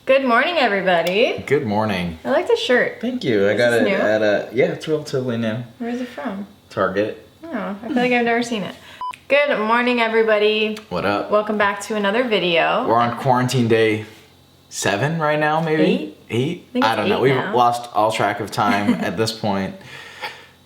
Good morning, everybody. Good morning. I like the shirt. Thank you. I got it at a, yeah, it's relatively new. Where is it from? Target. Oh, I feel like I've never seen it. Good morning, everybody. What up? Welcome back to another video. We're on quarantine day 7 right now, maybe? 8? I don't know. We've lost all track of time at this point.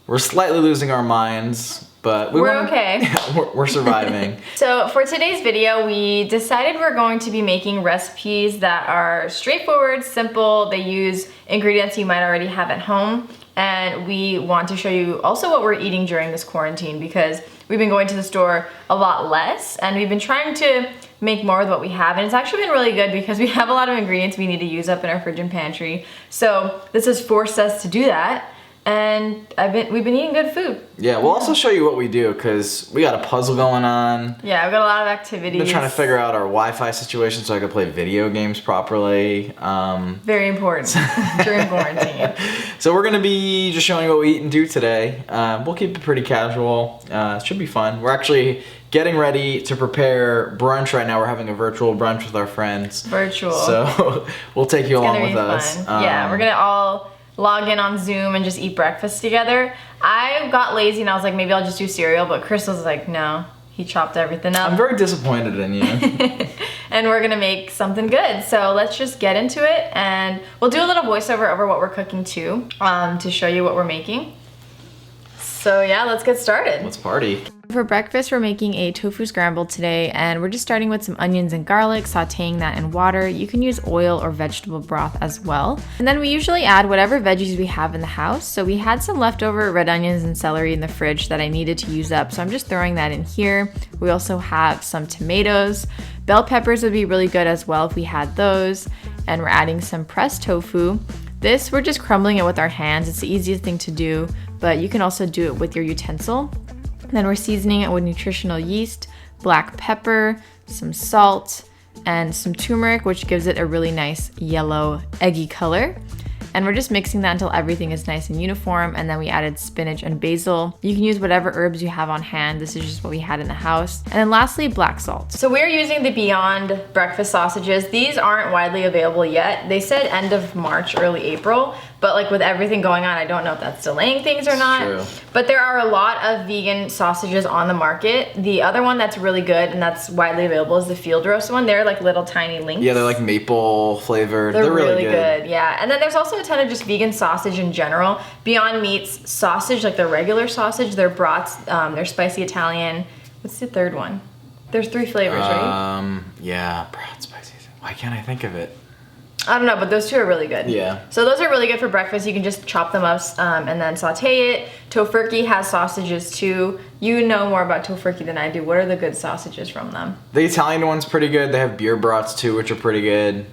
We're slightly losing our minds, but we're okay. we're surviving. So for today's video, we decided we're going to be making recipes that are straightforward, simple. They use ingredients you might already have at home. And we want to show you also what we're eating during this quarantine because we've been going to the store a lot less and we've been trying to make more with what we have. And it's actually been really good because we have a lot of ingredients we need to use up in our fridge and pantry. So this has forced us to do that. And we've been eating good food. Yeah, we'll also show you what we do because we got a puzzle going on. Yeah, we've got a lot of activities. We're trying to figure out our Wi-Fi situation so I can play video games properly. Very important during quarantine. So we're gonna be just showing you what we eat and do today. We'll keep it pretty casual. It should be fun. We're actually getting ready to prepare brunch right now. We're having a virtual brunch with our friends. Virtual. So we'll take you along with us. Yeah, we're gonna all log in on Zoom and just eat breakfast together. I got lazy and I was like, maybe I'll just do cereal, but Chris was like, no. He chopped everything up. I'm very disappointed in you. And we're gonna make something good. So let's just get into it and we'll do a little voiceover over what we're cooking too, to show you what we're making. So yeah, let's get started. Let's party. For breakfast, we're making a tofu scramble today, and we're just starting with some onions and garlic, sauteing that in water. You can use oil or vegetable broth as well. And then we usually add whatever veggies we have in the house. So we had some leftover red onions and celery in the fridge that I needed to use up, so I'm just throwing that in here. We also have some tomatoes. Bell peppers would be really good as well if we had those. And we're adding some pressed tofu. This, we're just crumbling it with our hands. It's the easiest thing to do, but you can also do it with your utensil. Then we're seasoning it with nutritional yeast, black pepper, some salt, and some turmeric, which gives it a really nice yellow, eggy color. And we're just mixing that until everything is nice and uniform. And then we added spinach and basil. You can use whatever herbs you have on hand. This is just what we had in the house. And then lastly, black salt. So we're using the Beyond breakfast sausages. These aren't widely available yet. They said end of March, early April. But like with everything going on, I don't know if that's delaying things or not. True. But there are a lot of vegan sausages on the market. The other one that's really good and that's widely available is the field roast one. They're like little tiny links. Yeah, they're like maple flavored. They're really good. Yeah. And then there's also a ton of just vegan sausage in general. Beyond Meat's sausage, like the regular sausage, their brats, their spicy Italian. What's the third one? There's 3 flavors, right? Yeah, brat spicy. Why can't I think of it? I don't know, but those 2 are really good. Yeah. So those are really good for breakfast. You can just chop them up and then saute it. Tofurkey has sausages too. You know more about Tofurkey than I do. What are the good sausages from them? The Italian one's pretty good. They have beer brats too, which are pretty good.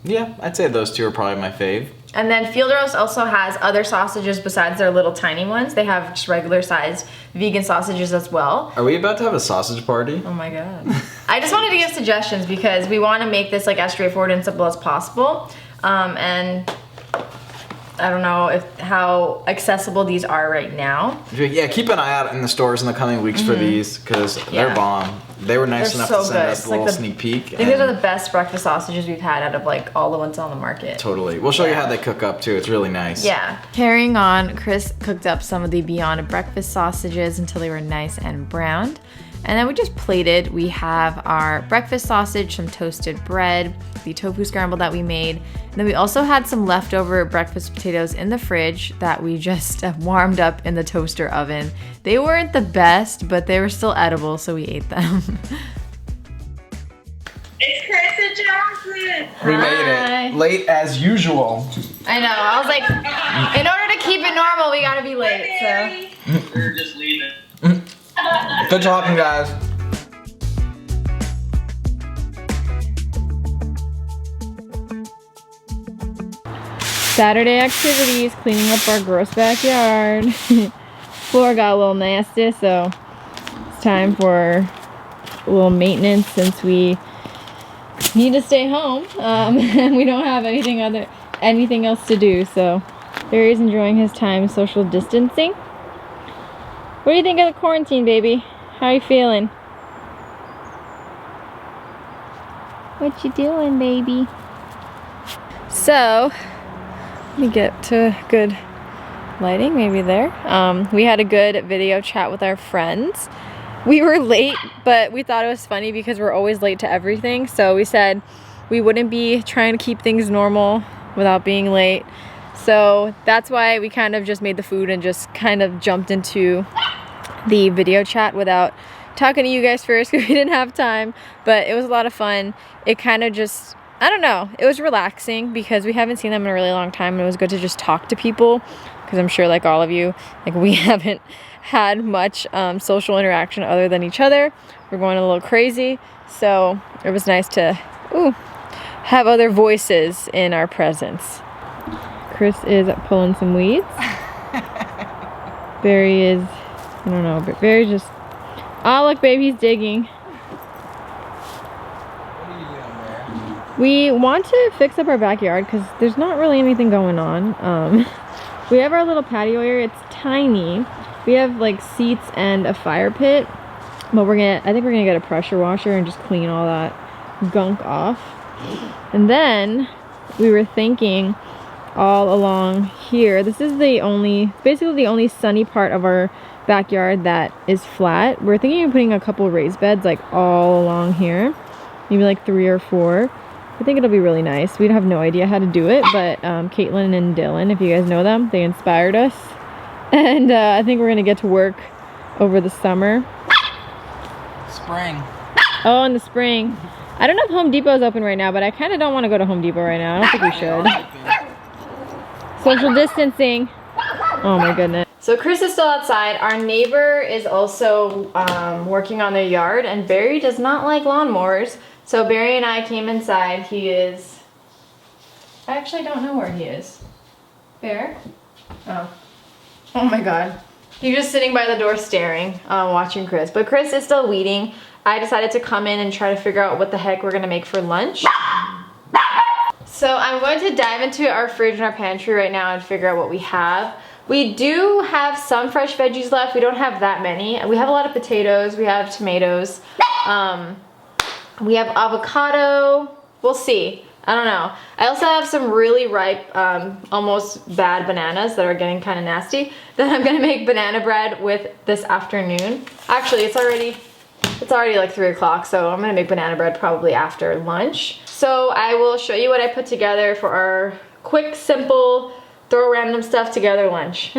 Yeah, I'd say those 2 are probably my fave. And then Field Roast also has other sausages besides their little tiny ones. They have just regular sized vegan sausages as well. Are we about to have a sausage party? Oh my god. I just wanted to give suggestions because we want to make this like as straightforward and simple as possible. And I don't know how accessible these are right now. Yeah, keep an eye out in the stores in the coming weeks for these because they're bomb. They were nice enough to send us a little sneak peek. I think these are the best breakfast sausages we've had out of like all the ones on the market. Totally. We'll show you how they cook up too. It's really nice. Yeah. Carrying on, Chris cooked up some of the Beyond breakfast sausages until they were nice and browned. And then we just plated. We have our breakfast sausage, some toasted bread, the tofu scramble that we made. And then we also had some leftover breakfast potatoes in the fridge that we just warmed up in the toaster oven. They weren't the best, but they were still edible, so we ate them. It's Chris and Jasmine. We made it. Late as usual. I know. I was like, in order to keep it normal, we gotta be late. So We're just leaving. Good talking, guys. Saturday activities, cleaning up our gross backyard. Floor got a little nasty, so it's time for a little maintenance since we need to stay home and we don't have anything else to do. So Barry's enjoying his time social distancing. What do you think of the quarantine, baby? How are you feeling? What you doing, baby? So, let me get to good lighting, maybe there. We had a good video chat with our friends. We were late, but we thought it was funny because we're always late to everything. So we said we wouldn't be trying to keep things normal without being late. So that's why we kind of just made the food and just kind of jumped into the video chat without talking to you guys first because we didn't have time. But it was a lot of fun. It kind of just, I don't know, it was relaxing because we haven't seen them in a really long time, and it was good to just talk to people because I'm sure, like all of you, like we haven't had much social interaction other than each other. We're going a little crazy, so it was nice to have other voices in our presence. Chris is pulling some weeds. Barry is, I don't know, but Barry just, oh look babe, he's digging. What are you doing there? We want to fix up our backyard because there's not really anything going on. We have our little patio area. It's tiny. We have like seats and a fire pit, but I think we're gonna get a pressure washer and just clean all that gunk off. And then we were thinking all along here, this is basically the only sunny part of our backyard that is flat. We're thinking of putting a couple raised beds like all along here, maybe like 3 or 4. I think it'll be really nice. We have no idea how to do it, but Caitlin and Dylan, if you guys know them, they inspired us. And I think we're gonna get to work over the summer. Spring. Oh, in the spring. I don't know if Home Depot is open right now, but I kind of don't want to go to Home Depot right now. I don't think we should. Social distancing. Oh my goodness. So Chris is still outside. Our neighbor is also working on their yard, and Barry does not like lawnmowers. So Barry and I came inside. I actually don't know where he is. Bear? Oh my god. He's just sitting by the door staring, watching Chris. But Chris is still weeding. I decided to come in and try to figure out what the heck we're gonna make for lunch. So I'm going to dive into our fridge and our pantry right now and figure out what we have. We do have some fresh veggies left. We don't have that many. We have a lot of potatoes. We have tomatoes. We have avocado. We'll see. I don't know. I also have some really ripe, almost bad bananas that are getting kind of nasty that I'm gonna make banana bread with this afternoon. Actually, it's already like 3 o'clock, so I'm gonna make banana bread probably after lunch. So I will show you what I put together for our quick, simple, throw random stuff together lunch.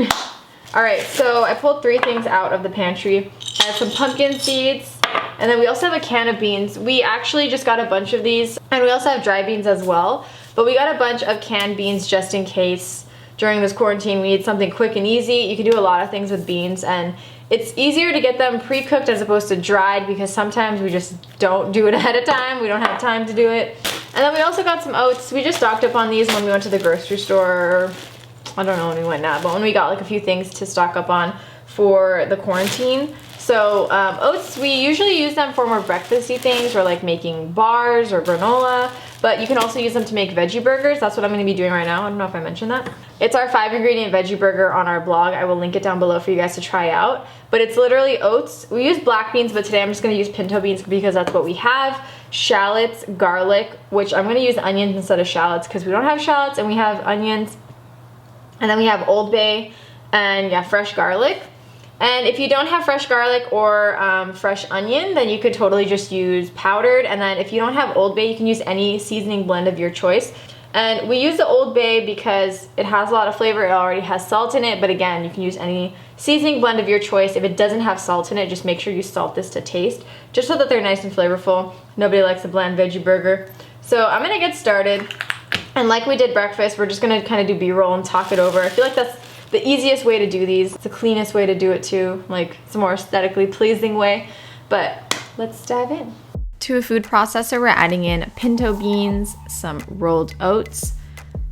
All right, so I pulled 3 things out of the pantry. I have some pumpkin seeds, and then we also have a can of beans. We actually just got a bunch of these, and we also have dry beans as well, but we got a bunch of canned beans just in case during this quarantine we need something quick and easy. You can do a lot of things with beans, and it's easier to get them pre-cooked as opposed to dried because sometimes we just don't do it ahead of time. We don't have time to do it. And then we also got some oats. We just stocked up on these when we went to the grocery store. I don't know when we went now, but when we got like a few things to stock up on for the quarantine. So oats, we usually use them for more breakfasty things or like making bars or granola, but you can also use them to make veggie burgers. That's what I'm gonna be doing right now. I don't know if I mentioned that. It's our 5-ingredient veggie burger on our blog. I will link it down below for you guys to try out. But it's literally oats. We use black beans, but today I'm just gonna use pinto beans because that's what we have. Shallots, garlic, which I'm gonna use onions instead of shallots because we don't have shallots and we have onions. And then we have Old Bay and yeah, fresh garlic. And if you don't have fresh garlic or fresh onion, then you could totally just use powdered. And then if you don't have Old Bay, you can use any seasoning blend of your choice. And we use the Old Bay because it has a lot of flavor. It already has salt in it. But again, you can use any seasoning blend of your choice. If it doesn't have salt in it, just make sure you salt this to taste, just so that they're nice and flavorful. Nobody likes a bland veggie burger. So I'm gonna get started. And like we did breakfast, we're just gonna kind of do B-roll and talk it over. I feel like that's the easiest way to do these. It's the cleanest way to do it too. Like, it's a more aesthetically pleasing way. But let's dive in. To a food processor, we're adding in pinto beans, some rolled oats,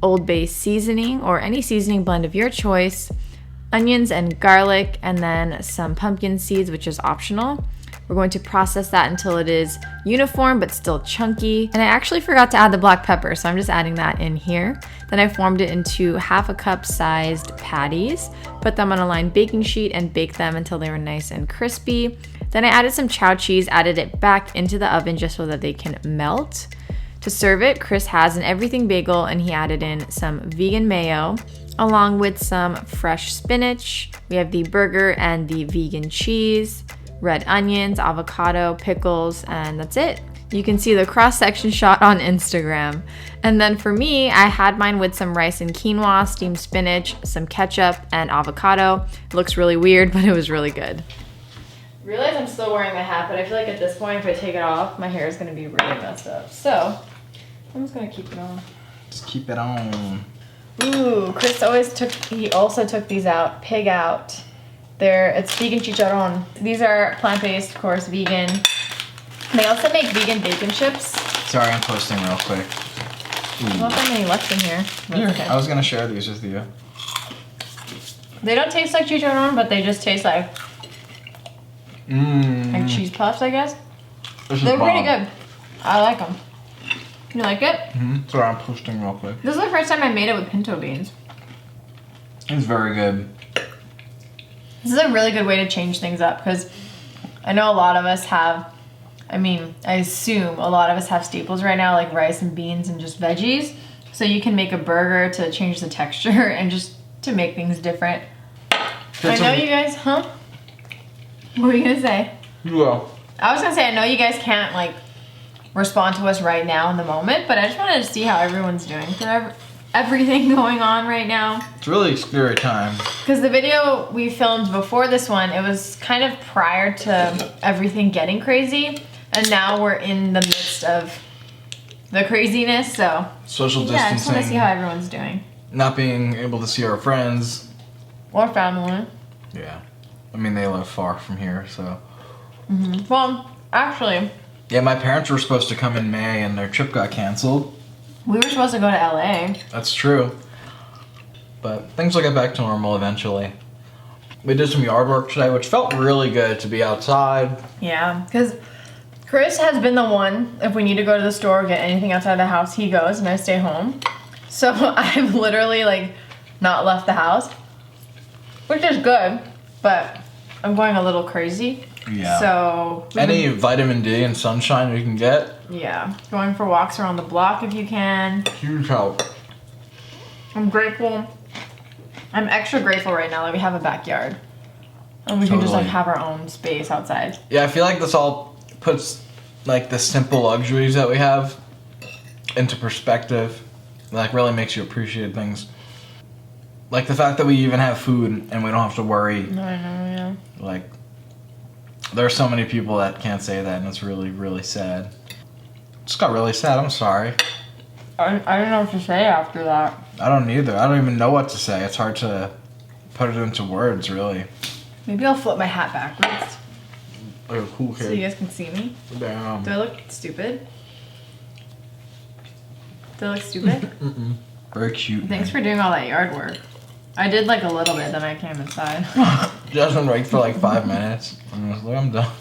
Old Bay seasoning or any seasoning blend of your choice, onions and garlic, and then some pumpkin seeds, which is optional. We're going to process that until it is uniform but still chunky. And I actually forgot to add the black pepper, so I'm just adding that in here. Then I formed it into 1/2 cup sized patties, put them on a lined baking sheet and baked them until they were nice and crispy. Then I added some chow cheese, added it back into the oven just so that they can melt. To serve it, Chris has an everything bagel and he added in some vegan mayo along with some fresh spinach. We have the burger and the vegan cheese, red onions, avocado, pickles, and that's it. You can see the cross-section shot on Instagram. And then for me, I had mine with some rice and quinoa, steamed spinach, some ketchup, and avocado. It looks really weird, but it was really good. I realize I'm still wearing my hat, but I feel like at this point, if I take it off, my hair is gonna be really messed up. So, I'm just gonna keep it on. Just keep it on. Ooh, Chris he also took these out, pig out. It's vegan chicharron. These are plant-based, of course, vegan. They also make vegan bacon chips. Sorry, I'm posting real quick. There's not that many left in here. Here, Okay. I was gonna share these with you. They don't taste like chicharron, but they just taste like cheese puffs, I guess. They're pretty good. I like them. You like it? Sorry, I'm posting real quick. This is the first time I made it with pinto beans. It's very good. This is a really good way to change things up because I know a lot of us have, I assume a lot of us have staples right now like rice and beans and just veggies. So you can make a burger to change the texture and just to make things different. I know you guys, huh? What were you gonna say? Yeah. I was gonna say, I know you guys can't like respond to us right now in the moment, but I just wanted to see how everyone's doing. So everything going on right now. It's really scary time. Because the video we filmed before this one, it was kind of prior to everything getting crazy. And now we're in the midst of the craziness, so. Social distancing. Yeah, I just want to see how everyone's doing. Not being able to see our friends. Or family. Yeah. I mean, they live far from here, so. Well, actually. Yeah, my parents were supposed to come in May and their trip got canceled. We were supposed to go to LA. That's true. But things will get back to normal eventually. We did some yard work today, which felt really good to be outside. Yeah, because Chris has been the one, if we need to go to the store or get anything outside the house, he goes and I stay home. So I've literally like not left the house, which is good, but I'm going a little crazy. Yeah. So any vitamin D and sunshine we can get. Yeah, going for walks around the block if you can. Huge help. I'm grateful. I'm extra grateful right now that we have a backyard. And we can just like have our own space outside. Yeah, I feel like this all puts like the simple luxuries that we have into perspective. Like really makes you appreciate things. Like the fact that we even have food and we don't have to worry. I know, yeah. Like there are so many people that can't say that and it's really, really sad. Just got really sad, I'm sorry. I don't know what to say after that. I don't either. I don't even know what to say. It's hard to put it into words, really. Maybe I'll flip my hat backwards. Like a cool kid. So you guys can see me. Damn. Do I look stupid? Do I look stupid? Very cute. Thanks for doing all that yard work. I did like a little bit, then I came inside. Jasmine worked for like 5 minutes. And I was like, I'm done.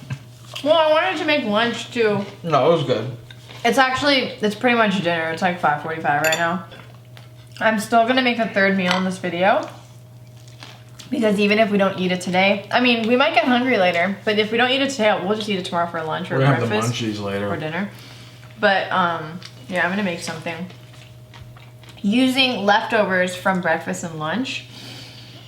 Well, I wanted to make lunch too. No, it was good. It's pretty much dinner. It's like 5:45 right now. I'm still gonna make the third meal in this video. Because even if we don't eat it today, I mean, we might get hungry later, but if we don't eat it today, we'll just eat it tomorrow for lunch or breakfast. We're gonna have the munchies later. Or dinner. But, yeah, I'm gonna make something. Using leftovers from breakfast and lunch.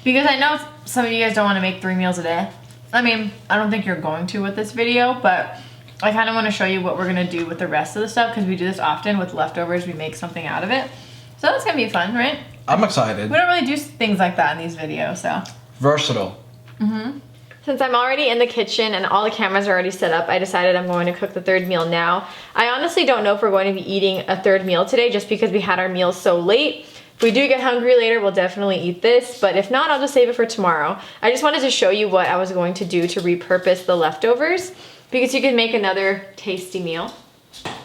Because I know some of you guys don't want to make 3 meals a day. I mean, I don't think you're going to with this video, but I kind of want to show you what we're going to do with the rest of the stuff because we do this often with leftovers. We make something out of it. So that's going to be fun, right? I'm excited. We don't really do things like that in these videos, so. Versatile. Since I'm already in the kitchen and all the cameras are already set up, I decided I'm going to cook the third meal now. I honestly don't know if we're going to be eating a third meal today just because we had our meals so late. If we do get hungry later, we'll definitely eat this, but if not, I'll just save it for tomorrow. I just wanted to show you what I was going to do to repurpose the leftovers because you can make another tasty meal.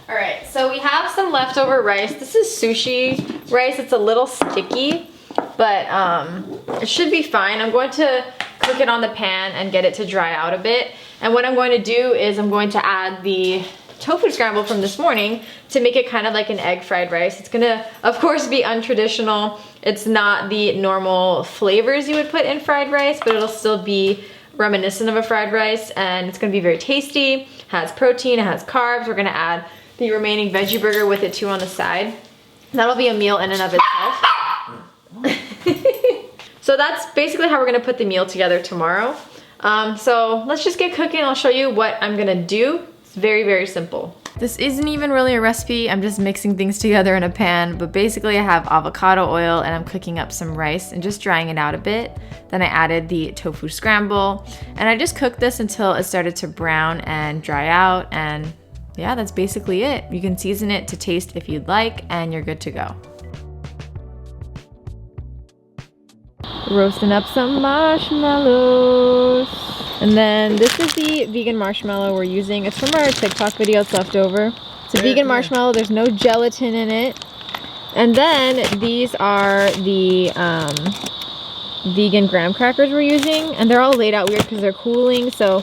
All right, so we have some leftover rice. This is sushi rice. It's a little sticky, but it should be fine. I'm going to cook it on the pan and get it to dry out a bit. And what I'm going to do is I'm going to add the tofu scramble from this morning to make it kind of like an egg fried rice. It's gonna, of course, be untraditional. It's not the normal flavors you would put in fried rice, but it'll still be reminiscent of a fried rice, and it's gonna be very tasty. It has protein, it has carbs. We're gonna add the remaining veggie burger with it too on the side. That'll be a meal in and of itself. So that's basically how we're gonna put the meal together tomorrow. So let's just get cooking. I'll show you what I'm gonna do. It's very, very simple. This isn't even really a recipe. I'm just mixing things together in a pan, but basically I have avocado oil and I'm cooking up some rice and just drying it out a bit. Then I added the tofu scramble and I just cooked this until it started to brown and dry out, and yeah, that's basically it. You can season it to taste if you'd like and you're good to go. Roasting up some marshmallows. And then this is the vegan marshmallow we're using. It's from our TikTok video, it's left over. It's a vegan marshmallow, there's no gelatin in it. And then these are the vegan graham crackers we're using. And they're all laid out weird because they're cooling. So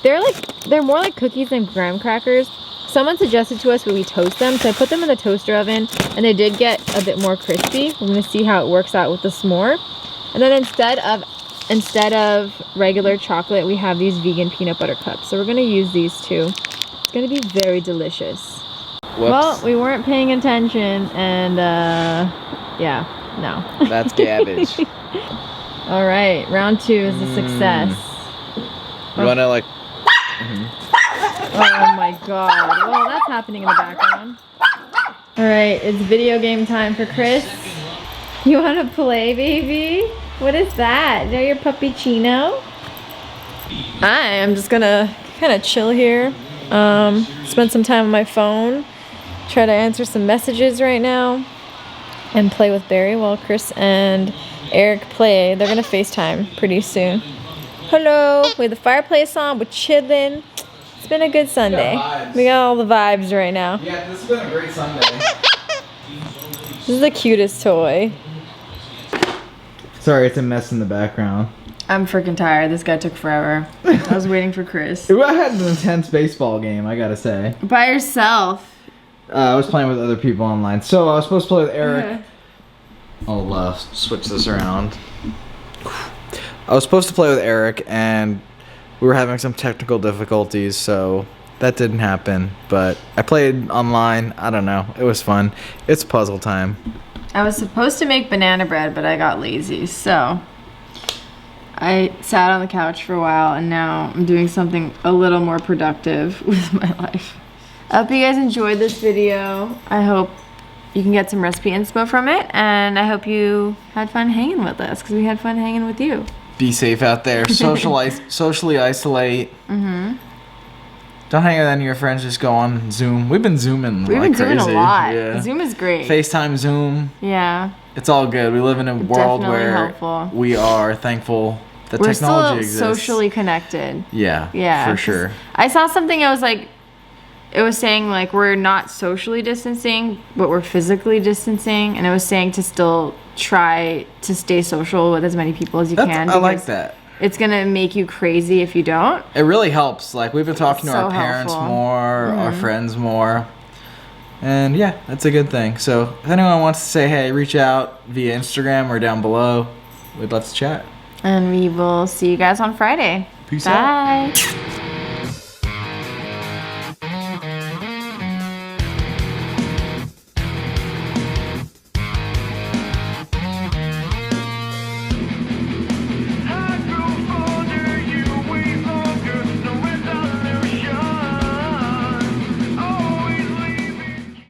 they're more like cookies than graham crackers. Someone suggested to us when we toast them, so I put them in the toaster oven and they did get a bit more crispy. We're gonna see how it works out with the s'more. And then instead of regular chocolate, we have these vegan peanut butter cups. So we're gonna use these too. It's gonna be very delicious. Whoops. Well, we weren't paying attention and yeah, no. That's cabbage. All right, round 2 is a success. You wanna like... Oh my god. Well, that's happening in the background. All right, it's video game time for Chris. You wanna play, baby? What is that? Is that your puppuccino? I am just gonna kind of chill here. Spend some time on my phone. Try to answer some messages right now. And play with Barry while Chris and Eric play. They're gonna FaceTime pretty soon. Hello, we have the fireplace on, we're chilling. It's been a good Sunday. We got all the vibes right now. Yeah, this has been a great Sunday. This is the cutest toy. Sorry, it's a mess in the background. I'm freaking tired. This guy took forever. I was waiting for Chris. I had an intense baseball game, I gotta say. By yourself? I was playing with other people online. So I was supposed to play with Eric. I'll switch this around. I was supposed to play with Eric and we were having some technical difficulties, so that didn't happen. But I played online. I don't know. It was fun. It's puzzle time. I was supposed to make banana bread, but I got lazy, so I sat on the couch for a while, and now I'm doing something a little more productive with my life. I hope you guys enjoyed this video. I hope you can get some recipe inspo from it, and I hope you had fun hanging with us, because we had fun hanging with you. Be safe out there. Socially isolate. Mm-hmm. Don't hang with any of your friends. Just go on Zoom. We've been Zooming We've like been Zooming crazy. a lot. Yeah. Zoom is great. FaceTime, Zoom. Yeah. It's all good. We live in a world where helpful. We are thankful that We're technology still exists. Socially connected. Yeah. Yeah. For sure. I saw something. I was like, it was saying like we're not socially distancing, but we're physically distancing, and it was saying to still try to stay social with as many people as you can. I like that. It's gonna make you crazy if you don't. It really helps. Like we've been talking to our parents more, our friends more. And yeah, that's a good thing. So if anyone wants to say hey, reach out via Instagram or down below. We'd love to chat. And we will see you guys on Friday. Peace out. Bye.